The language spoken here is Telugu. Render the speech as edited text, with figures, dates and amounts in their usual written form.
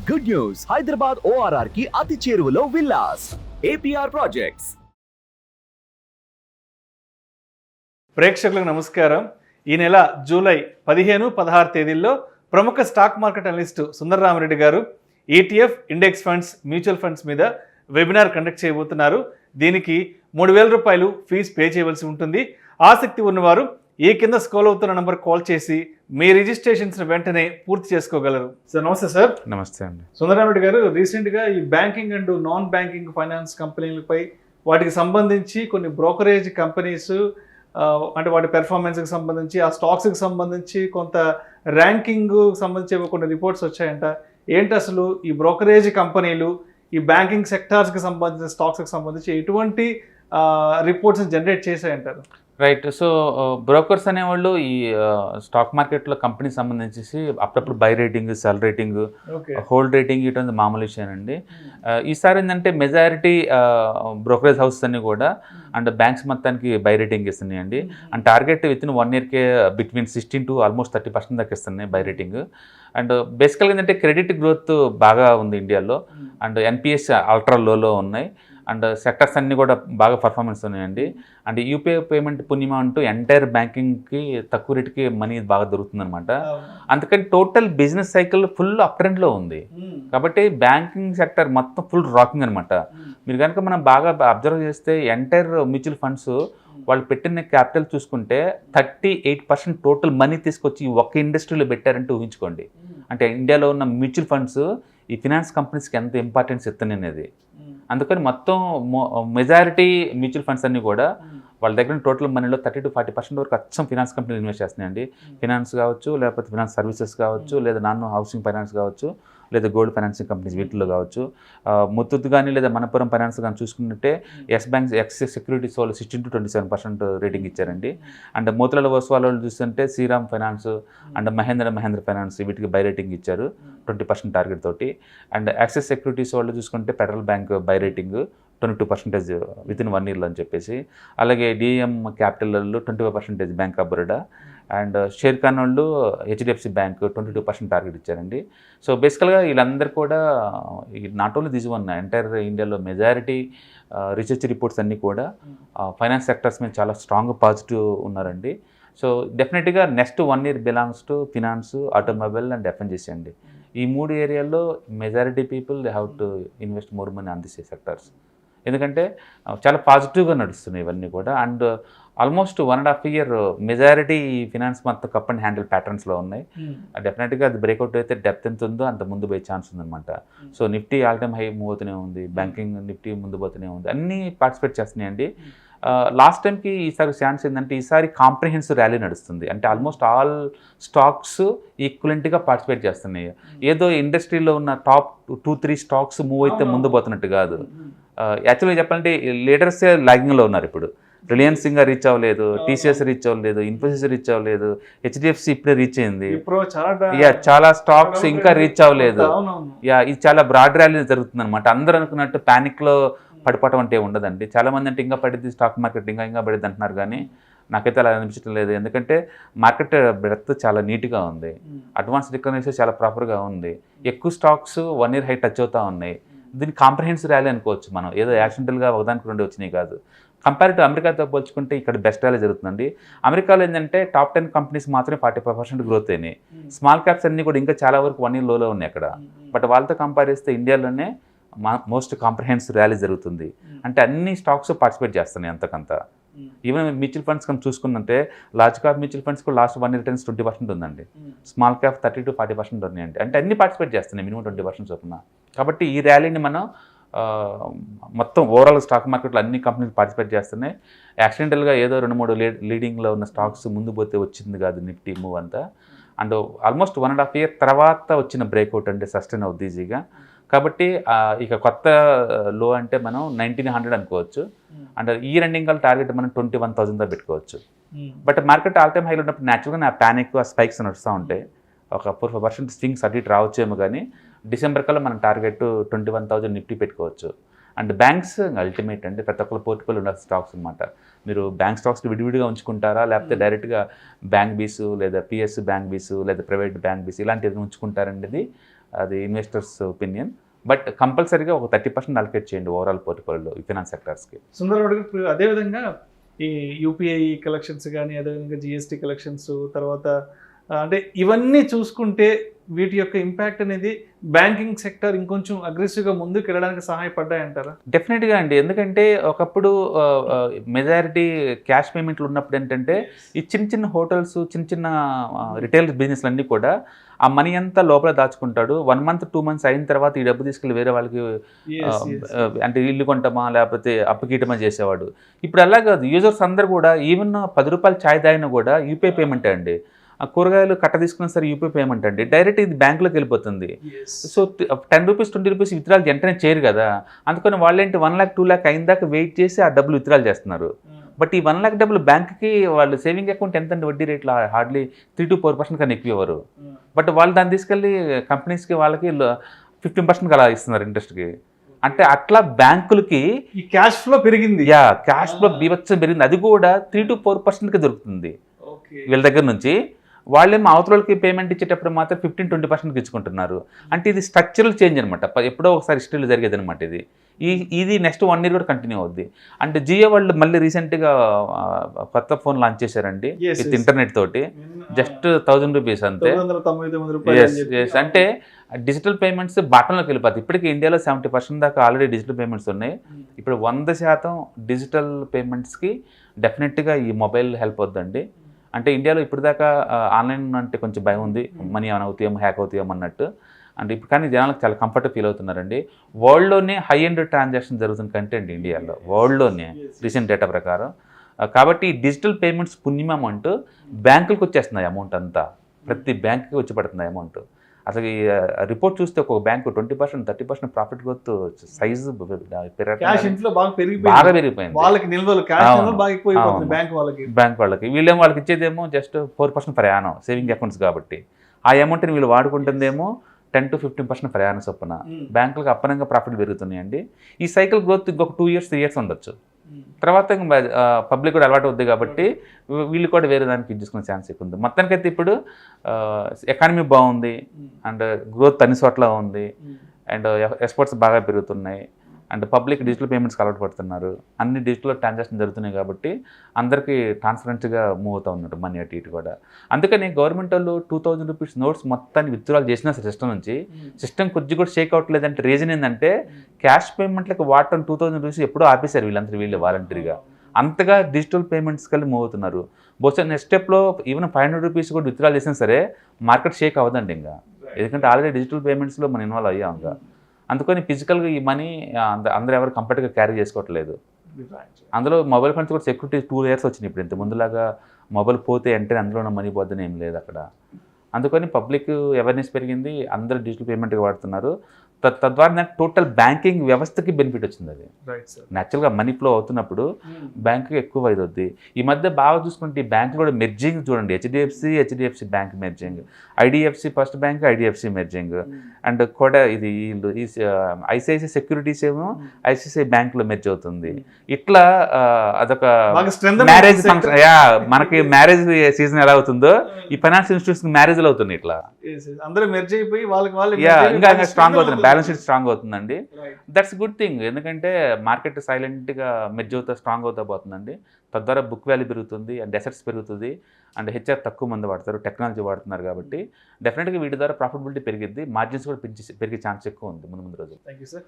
గుడ్ న్యూస్, హైదరాబాద్ ORR కి అతి చేరువలో విల్లాస్ APR ప్రాజెక్ట్స్. ప్రేక్షకులకు నమస్కారం. ఈ నెల జూలై 15-16 తేదీల్లో ప్రముఖ స్టాక్ మార్కెట్ అనలిస్ట్ సుందర రామిరెడ్డి గారు ETF, index funds, mutual funds మీద వెబినార్ కండక్ట్ చేయబోతున్నారు. దీనికి 3,000 రూపాయలు ఫీజు పే చేయవలసి ఉంటుంది. ఆసక్తి ఉన్నవారు ఈ కింద స్క్రోల్ అవుతున్న నంబర్ కాల్ చేసి మీ రిజిస్ట్రేషన్స్ వెంటనే పూర్తి చేసుకోగలరు. సార్ నమస్తే. సార్ నమస్తే అండి. సుందరరామిరెడ్డి గారు, రీసెంట్గా ఈ banking and non banking finance కంపెనీలపై వాటికి సంబంధించి కొన్ని బ్రోకరేజ్ కంపెనీస్ అంటే వాటి పెర్ఫార్మెన్స్కి సంబంధించి ఆ స్టాక్స్కి సంబంధించి కొంత ర్యాంకింగ్ సంబంధించి కొన్ని రిపోర్ట్స్ వచ్చాయంట. ఏంటి అసలు ఈ బ్రోకరేజ్ కంపెనీలు ఈ బ్యాంకింగ్ సెక్టార్స్కి సంబంధించిన స్టాక్స్కి సంబంధించి ఎటువంటి రిపోర్ట్స్ని జనరేట్ చేశాయంటారు? రైట్. సో బ్రోకర్స్ అనేవాళ్ళు ఈ స్టాక్ మార్కెట్లో కంపెనీ సంబంధించి అప్పుడప్పుడు buy rating, cell rating, hold rating ఇటువంటి మామూలు విషయానండి. ఈసారి ఏంటంటే మెజారిటీ బ్రోకరేజ్ హౌస్ అన్ని కూడా అండ్ బ్యాంక్స్ మొత్తానికి బై రేటింగ్ ఇస్తున్నాయండి. అండ్ టార్గెట్ విత్ ఇన్ 1 ఇయర్కే బిట్వీన్ 16 to almost 30% దాకా ఇస్తున్నాయి బై రేటింగ్. అండ్ బేసికల్గా ఏంటంటే క్రెడిట్ గ్రోత్ బాగా ఉంది ఇండియాలో. అండ్ NPS అల్ట్రా లోలో ఉన్నాయి. అండ్ సెక్టర్స్ అన్నీ కూడా బాగా పర్ఫార్మెన్స్ ఉన్నాయండి. అండ్ యూపీఐ పేమెంట్ పుణ్యమా అంటూ ఎంటైర్ బ్యాంకింగ్కి తక్కువ రేటుకి మనీ బాగా దొరుకుతుందనమాట. అందుకని total business cycle full up ట్రెండ్లో ఉంది. కాబట్టి బ్యాంకింగ్ సెక్టర్ మొత్తం ఫుల్ రాకింగ్ అనమాట. మీరు కనుక మనం బాగా అబ్జర్వ్ చేస్తే ఎంటైర్ మ్యూచువల్ ఫండ్స్ వాళ్ళు పెట్టిన క్యాపిటల్ చూసుకుంటే 38% టోటల్ మనీ తీసుకొచ్చి ఒక్క ఇండస్ట్రీలో పెట్టారంటే ఊహించుకోండి. అంటే ఇండియాలో ఉన్న మ్యూచువల్ ఫండ్స్ ఈ ఫినాన్స్ కంపెనీస్కి ఎంత ఇంపార్టెన్స్ ఇస్తున్నాయి అనేది. అందుకని మొత్తం మెజారిటీ మ్యూచువల్ ఫండ్స్ అన్నీ కూడా వాళ్ళ దగ్గర టోటల్ మనీలో 30 to 40% వరకు అచ్చం ఫినాన్స్ కంపెనీలు ఇన్వెస్ట్ చేస్తున్నాయండి. ఫినాన్స్ కావచ్చు, లేకపోతే ఫినాన్స్ సర్వీసెస్ కావచ్చు, లేదా నాన్ హౌసింగ్ ఫైనాన్స్ కావచ్చు, లేదా గోల్డ్ ఫైనాన్సింగ్ కంపెనీస్ వీటిలో కావచ్చు. ముత్తూట్ కానీ లేదా మనపురం ఫైనాన్స్ కానీ చూసుకుంటే ఎస్ బ్యాంక్స్, ఎక్సెస్ సెక్యూరిటీస్ వాళ్ళు 16 to 27% రేటింగ్ ఇచ్చారండి. అండ్ మోతిలాల్ ఓస్వాల్ వాళ్ళు చూస్తుంటే Sriram finance and Mahindra finance వీటికి బై రేటింగ్ ఇచ్చారు 20% టార్గెట్ తోటి. అండ్ యాక్సెస్ సెక్యూరిటీస్ వాళ్ళు చూసుకుంటే Federal Bank buy rating 22% within 1 ఇయర్లో అని చెప్పేసి. అలాగే డిఎం క్యాపిటల్లో 25% Bank of Baroda. And Sharekhan వాళ్ళు HDFC బ్యాంక్ 22% టార్గెట్ ఇచ్చారండి. సో బేసికల్గా వీళ్ళందరూ కూడా not only this one, entire ఇండియాలో మెజారిటీ రీసెర్చ్ రిపోర్ట్స్ అన్నీ కూడా ఫైనాన్స్ సెక్టర్స్ మీద చాలా స్ట్రాంగ్ పాజిటివ్ ఉన్నారండి. సో డెఫినెట్గా next 1 year belongs to finance, automobile and FMCG అండి. ఈ 3 ఏరియాల్లో majority people they have to invest more money on this sectors. ఎందుకంటే చాలా పాజిటివ్గా నడుస్తున్నాయి ఇవన్నీ కూడా. And almost 1.5 year majority finance మొత్తం కప్ అండ్ హ్యాండిల్ ప్యాటర్న్స్లో ఉన్నాయి. డెఫినెట్గా అది బ్రేక్అవుట్ అయితే డెప్త్ ఎంత ఉందో అంత ముందు పోయే ఛాన్స్ ఉందన్నమాట. So Nifty all time high move అవుతూనే ఉంది, బ్యాంకింగ్ నిఫ్టీ ముందు పోతూనే ఉంది, అన్నీ పార్టిసిపేట్ చేస్తున్నాయండి. లాస్ట్ టైంకి ఈసారి ఛాన్స్ ఏంటంటే ఈసారి కాంప్రిహెన్సివ్ ర్యాలీ నడుస్తుంది. అంటే ఆల్మోస్ట్ ఆల్ స్టాక్స్ ఈక్వలెంట్గా పార్టిసిపేట్ చేస్తున్నాయి. ఏదో ఇండస్ట్రీలో ఉన్న టాప్ 2-3 స్టాక్స్ మూవ్ అయితే ముందు పోతున్నట్టు కాదు. యాక్చువల్గా చెప్పాలంటే లీడర్సే లాగింగ్లో ఉన్నారు ఇప్పుడు. రిలయన్స్ ఇంకా రీచ్ అవ్వలేదు, TCS రీచ్ అవ్వలేదు, ఇన్ఫోసిస్ రీచ్ అవ్వలేదు, HDFC ఇప్పుడే రీచ్ అయింది. చాలా స్టాక్స్ ఇంకా రీచ్ అవ్వలేదు. ఇది చాలా బ్రాడ్ ర్యాలీ జరుగుతుంది అనమాట. అందరూ అనుకున్నట్టు ప్యానిక్లో పడిపోవటం అంటే ఉండదండి. చాలామంది అంటే ఇంకా పడిద్ది స్టాక్ మార్కెట్, ఇంకా పడిద్ది అంటున్నారు, కానీ నాకైతే అలా అనిపించడం లేదు. ఎందుకంటే మార్కెట్ బ్రెడ్త్ చాలా నీట్గా ఉంది, అడ్వాన్స్ రికగ్నైజేషన్ చాలా ప్రాపర్గా ఉంది, ఎక్కువ స్టాక్స్ 1 year హై టచ్ అవుతూ ఉన్నాయి. దీన్ని కాంప్రహెన్సివ్ ర్యాలీ అనుకోవచ్చు మనం, ఏదో యాక్సిడెంటల్గా ఒకదానికి 2 వచ్చినాయి కాదు. కంపేర్ టు అమెరికాతో పోల్చుకుంటే ఇక్కడ బెస్ట్ ర్యాలీ జరుగుతుందండి. అమెరికాలో ఏంటంటే టాప్ 10 కంపెనీస్ మాత్రమే 45% గ్రోత్ అయినాయి. స్మాల్ క్యాప్స్ అన్నీ కూడా ఇంకా చాలా వరకు 1 year లోలో ఉన్నాయి అక్కడ. బట్ వాళ్ళతో కంపేర్ చేస్తే ఇండియాలోనే మోస్ట్ కాంప్రహెన్సివ్ ర్యాలీ జరుగుతుంది. అంటే అన్ని స్టాక్స్ పార్టిసిపేట్ చేస్తున్నాయి అంతకంత. ఈవెన్ మ్యూచువల్ ఫండ్స్ కానీ చూసుకుంటే లార్జ్ క్యాప్ మ్యూచువల్ ఫండ్స్ కూడా లాస్ట్ 1 year రిటర్న్స్ 20% ఉందండి. స్మాల్ క్యాప్ 30 to 40% ఉన్నాయండి. అంటే అన్ని పార్టిసిపేట్ చేస్తున్నాయి మినిమం 20% చొప్పున. కాబట్టి ఈ ర్యాలీని మనం మొత్తం ఓవరాల్ స్టాక్ మార్కెట్లో అన్ని కంపెనీలు పార్టిసిపేట్ చేస్తున్నాయి. యాక్సిడెంటల్గా ఏదో 2-3 లీడింగ్లో ఉన్న స్టాక్స్ ముందు పోతే వచ్చింది కాదు నిఫ్టీ మూవ్ అంతా. అండ్ ఆల్మోస్ట్ 1.5 year తర్వాత వచ్చిన బ్రేక్అవుట్ అంటే సస్టైన్ అవుద్ది ఈజీగా. కాబట్టి ఇక కొత్త లో అంటే మనం 1900 అనుకోవచ్చు. అండ్ ఈ రన్నింగ్ టార్గెట్ మనం 21,000తో పెట్టుకోవచ్చు. బట్ మార్కెట్ ఆల్ టైమ్ హైలో ఉన్నప్పుడు న్యాచురల్గా నా ప్యానిక్ స్పైక్స్ నడుస్తూ ఉంటాయి. ఒక 4-5% స్వింగ్స్ అటు ఇటు రావచ్చేమో, కానీ డిసెంబర్ కల్లా మనం టార్గెట్ 21,000 నిఫ్టీ పెట్టుకోవచ్చు. అండ్ బ్యాంక్స్ అల్టిమేట్ అండి, ప్రతి ఒక్కరు పోర్ట్ఫోలియో ఉన్న స్టాక్స్ అనమాట. మీరు బ్యాంక్ స్టాక్స్ విడివిడిగా ఉంచుకుంటారా, లేకపోతే డైరెక్ట్గా బ్యాంక్ బీసు లేదా పిఎస్ బ్యాంక్ బీసు లేదా ప్రైవేట్ బ్యాంక్ బీసు ఇలాంటివి ఉంచుకుంటారండి. ఇది అది ఇన్వెస్టర్స్ ఒపీనియన్. బట్ కంపల్సరీగా ఒక 30% అలొకేట్ చేయండి ఓవరాల్ పోర్ట్ఫోలియోలో ఈ ఫైనాన్స్ సెక్టర్స్కి. సుందరరావు గారు అదేవిధంగా ఈ యూపీఐ కలెక్షన్స్ కానీ అదేవిధంగా జిఎస్టీ కలెక్షన్స్ తర్వాత అంటే ఇవన్నీ చూసుకుంటే వీటి యొక్క ఇంపాక్ట్ అనేది బ్యాంకింగ్ సెక్టర్ ఇంకొంచెం అగ్రెసివ్గా ముందుకు వెళ్ళడానికి సహాయపడ్డాయంటారా? డెఫినెట్గా అండి. ఎందుకంటే ఒకప్పుడు మెజారిటీ క్యాష్ పేమెంట్లు ఉన్నప్పుడు ఏంటంటే ఈ చిన్న చిన్న హోటల్స్, చిన్న చిన్న రిటైల్ బిజినెస్లు అన్నీ కూడా ఆ మనీ అంతా లోపల దాచుకుంటాడు. 1 month 2 months అయిన తర్వాత ఈ డబ్బు తీసుకెళ్ళి వేరే వాళ్ళకి అంటే ఇల్లు కొంటామా లేకపోతే అప్పుకీయటమా చేసేవాడు. ఇప్పుడు అలా కాదు. యూజర్స్ అందరు కూడా ఈవెన్ 10 రూపాయలు ఛాయ్ తాగినా కూడా యూపీఐ పేమెంట్ అండి. కూరగాయలు కట్ట తీసుకున్నా సరే యూపీఐ పేమెంట్ అండి. డైరెక్ట్ ఇది బ్యాంకులోకి వెళ్ళిపోతుంది. సో 10 రూపీస్ 20 రూపీస్ విత్డ్రాల్ వెంటనే చేయరు కదా. అందుకని వాళ్ళేంటి 1 lakh 2 lakh అయిన దాకా వెయిట్ చేసి ఆ డబ్బులు విత్డ్రాల్ చేస్తున్నారు. బట్ ఈ 1 lakh డబ్బులు బ్యాంక్కి వాళ్ళు సేవింగ్ అకౌంట్ ఎంత అండి వడ్డీ రేట్లు? హార్డ్లీ 3 to 4% కన్నా ఎక్కువ ఇవ్వరు. బట్ వాళ్ళు దాన్ని తీసుకెళ్ళి కంపెనీస్కి వాళ్ళకి 15% అలా ఇస్తున్నారు ఇంట్రెస్ట్కి. అంటే అట్లా బ్యాంకులకి ఈ క్యాష్ ఫ్లో పెరిగింది. క్యాష్ ఫ్లో బీభత్సం పెరిగింది. అది కూడా 3 to 4%కి దొరుకుతుంది వీళ్ళ దగ్గర నుంచి. వాళ్ళేమో అవతలకి పేమెంట్ ఇచ్చేటప్పుడు మాత్రం 15-20% ఇచ్చుకుంటున్నారు. అంటే ఇది స్ట్రక్చరల్ చేంజ్ అనమాట. ఎప్పుడో ఒకసారి హిస్టరీలో జరిగేది అనమాట ఇది. ఇది నెక్స్ట్ 1 year కూడా కంటిన్యూ అవుద్ది. అంటే జియో వాళ్ళు మళ్ళీ రీసెంట్గా కొత్త ఫోన్ లాంచ్ చేశారండి విత్ ఇంటర్నెట్ తోటి. జస్ట్ 1000 రూపీస్ అంతే. అంటే డిజిటల్ పేమెంట్స్ బాటంలోకి వెళ్ళిపోతాయి. ఇప్పటికీ ఇండియాలో 70% దాకా ఆల్రెడీ డిజిటల్ పేమెంట్స్ ఉన్నాయి. ఇప్పుడు 100% డిజిటల్ పేమెంట్స్కి డెఫినెట్గా ఈ మొబైల్ హెల్ప్ అవుతుందండి. అంటే ఇండియాలో ఇప్పుడు దాకా ఆన్లైన్ అంటే కొంచెం భయం ఉంది, మనీ ఏమైనా అవుతాయేమో, హ్యాక్ అవుతాయేమో అన్నట్టు. అంటే ఇప్పుడు కానీ జనాలకు చాలా కంఫర్ట్ ఫీల్ అవుతున్నారండి. వరల్డ్లోనే హై ఎండ్ ట్రాన్సాక్షన్ జరుగుతున్న కంటెంట్ ఇండియాలో, వరల్డ్లోనే రీసెంట్ డేటా ప్రకారం. కాబట్టి డిజిటల్ పేమెంట్స్ పుణ్యమం అంటూ బ్యాంకులకు వచ్చేస్తున్నాయి అమౌంట్ అంతా. ప్రతి బ్యాంకుకి వచ్చి పడుతుంది అమౌంట్. అసలు ఈ రిపోర్ట్ చూస్తే ఒక బ్యాంకు 20% 30% ప్రాఫిట్ గ్రోత్ సైజు బాగా పెరిగిపోయింది. బ్యాంక్ వాళ్ళకి వీళ్ళేమో వాళ్ళకి ఇచ్చేదేమో జస్ట్ 4% ప్రయాణం సేవింగ్ అకౌంట్స్ కాబట్టి. ఆ అమౌంట్ని వీళ్ళు వాడుకుంటుందేమో 10 to 15% ప్రయాణ చొప్పున. బ్యాంకులకు అప్పనంగా ప్రాఫిట్ పెరుగుతున్నాయండి. ఈ సైకిల్ గ్రోత్ ఇంకొక 2 years 3 years ఉండొచ్చు. తర్వాత పబ్లిక్ కూడా అలవాటు అవుద్ది కాబట్టి వీళ్ళు కూడా వేరే దానికి యూజ్ చేసుకునే ఛాన్స్ ఎక్కువ ఉంది. మొత్తానికైతే ఇప్పుడు ఎకానమీ బాగుంది అండ్ గ్రోత్ అన్ని చోట్ల ఉంది అండ్ ఎక్స్పోర్ట్స్ బాగా పెరుగుతున్నాయి అండ్ పబ్లిక్ డిజిటల్ పేమెంట్స్కి అలవాటు పడుతున్నారు. అన్ని డిజిటల్ ట్రాన్సాక్షన్ జరుగుతున్నాయి కాబట్టి అందరికీ ట్రాన్స్పరెంట్గా మూవ్ అవుతూ ఉన్నట్టు మనీ అటు ఇటు కూడా. అందుకని గవర్నమెంట్ వాళ్ళు 2000 రూపీస్ నోట్స్ మొత్తాన్ని విత్డ్రాల్ చేసిన సిస్టమ్ నుంచి సిస్టమ్ కొద్ది కూడా షేక్ అవ్వట్లేదంటే రీజన్ ఏంటంటే క్యాష్ పేమెంట్లకు వాడటం 2000 రూపీస్ ఎప్పుడూ ఆపేశారు వీళ్ళు వాలంటరీగా. అంతగా డిజిటల్ పేమెంట్స్కి వెళ్ళి మూవ్ అవుతున్నారు. బహుశా నెక్స్ట్ స్టెప్లో ఈవెన్ 500 రూపీస్ కూడా విత్డ్రాల్ చేసినా సరే మార్కెట్ షేక్ అవ్వదండి ఇంకా. ఎందుకంటే ఆల్రెడీ డిజిటల్ పేమెంట్స్లో మనం ఇన్వాల్వ్ అయ్యాం ఇంకా. అందుకని ఫిజికల్గా ఈ మనీ అందరూ ఎవరు కంఫర్ట్గా క్యారీ చేసుకోవట్లేదు. అందులో మొబైల్ ఫోన్స్ కూడా సెక్యూరిటీ 2 years వచ్చినాయి. ఇప్పుడు ఇంత ముందులాగా మొబైల్ పోతే అంటే అందులో ఉన్న మనీ పోద్దని ఏం లేదు అక్కడ. అందుకని పబ్లిక్ అవేర్నెస్ పెరిగింది, అందరూ డిజిటల్ పేమెంట్గా వాడుతున్నారు. తద్వారా నాకు టోటల్ బ్యాంకింగ్ వ్యవస్థకి బెనిఫిట్ వచ్చింది. అది న్యాచురల్గా మనీ ఫ్లో అవుతున్నప్పుడు బ్యాంకుకి ఎక్కువ ఇది వద్ది. ఈ మధ్య బాగా చూసుకుంటే ఈ బ్యాంకులు కూడా మెర్జింగ్ చూడండి. HDFC bank merging, IDFC first bank IDFC merging and కూడా ఇది ఐసిఐసిఐ సెక్యూరిటీస్ ఏమో ఐసిఐసిఐ బ్యాంకులో మెర్జ్ అవుతుంది. ఇట్లా అదొక మ్యారేజ్ ఫంక్షన్. మనకి మ్యారేజ్ సీజన్ ఎలా అవుతుందో ఈ ఫైనాన్షియల్ ఇన్స్టిట్యూట్స్ మ్యారేజ్లు అవుతుంది. ఇట్లా అందరూ మెర్జ్ అయిపోయి వాళ్ళకి ఇంకా స్ట్రాంగ్ అవుతుంది, బ్యాలెన్స్ షీట్ స్ట్రాంగ్ అవుతుందండి. That's good thing. ఎందుకంటే మార్కెట్ సైలెంట్గా మెర్జ్ అవుతా స్ట్రాంగ్ అవుతా పోతుందండి. తద్వారా బుక్ వాల్యూ పెరుగుతుంది అండ్ అసెట్స్ పెరుగుతుంది అండ్ హెచ్ఆర్ తక్కువ మంది వాడతారు, టెక్నాలజీ వాడుతున్నారు కాబట్టి డెఫినెట్గా వీటి ద్వారా ప్రాఫిటబిలిటీ పెరిగిద్ది, మార్జిన్స్ కూడా పెరిగే ఛాన్స్ ఎక్కువ ఉంది ముందు రోజు. Thank you sir.